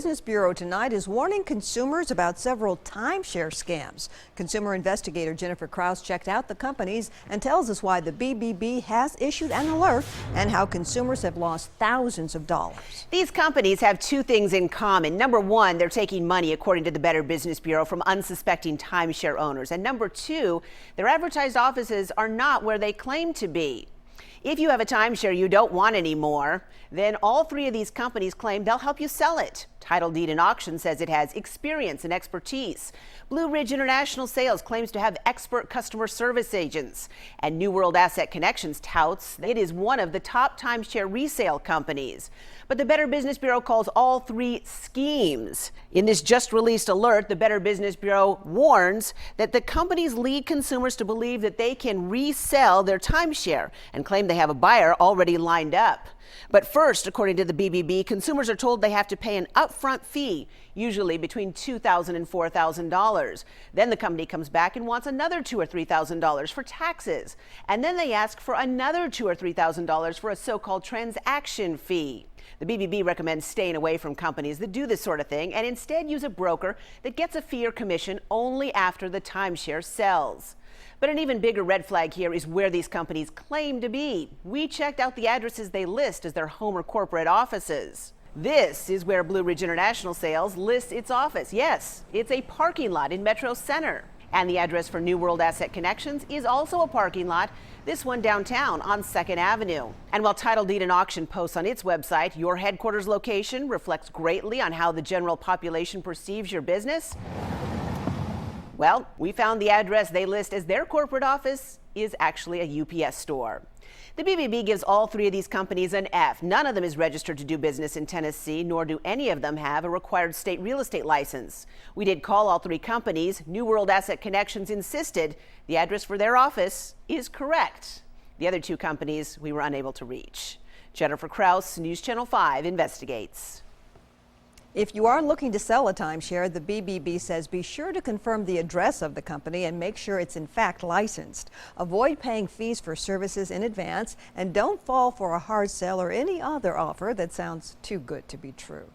Business Bureau tonight is warning consumers about several timeshare scams. Consumer investigator Jennifer Krause checked out the companies and tells us why the BBB has issued an alert and how consumers have lost thousands of dollars. These companies have two things in common. Number one, they're taking money, according to the Better Business Bureau, from unsuspecting timeshare owners. And number two, their advertised offices are not where they claim to be. If you have a timeshare you don't want anymore, then all three of these companies claim they'll help you sell it. Title Deed and Auction says it has experience and expertise. Blue Ridge International Sales claims to have expert customer service agents. And New World Asset Connections touts it is one of the top timeshare resale companies. But the Better Business Bureau calls all three schemes. In this just released alert, the Better Business Bureau warns that the companies lead consumers to believe that they can resell their timeshare and claim they have a buyer already lined up. But first, according to the BBB, consumers are told they have to pay an upfront fee, usually between $2,000 and $4,000. Then the company comes back and wants another $2,000 or $3,000 for taxes. And then they ask for another $2,000 or $3,000 for a so-called transaction fee. The BBB recommends staying away from companies that do this sort of thing and instead use a broker that gets a fee or commission only after the timeshare sells. But an even bigger red flag here is where these companies claim to be. We checked out the addresses they list as their home or corporate offices. This is where Blue Ridge International Sales lists its office. Yes, it's a parking lot in Metro Center. And the address for New World Asset Connections is also a parking lot, this one downtown on 2nd Avenue. And while Title Deed and Auction posts on its website, your headquarters location reflects greatly on how the general population perceives your business. Well, we found the address they list as their corporate office is actually a UPS store. The BBB gives all three of these companies an F. None of them is registered to do business in Tennessee, nor do any of them have a required state real estate license. We did call all three companies. New World Asset Connections insisted the address for their office is correct. The other two companies we were unable to reach. Jennifer Krause, News Channel 5 investigates. If you are looking to sell a timeshare, the BBB says be sure to confirm the address of the company and make sure it's in fact licensed. Avoid paying fees for services in advance and don't fall for a hard sell or any other offer that sounds too good to be true.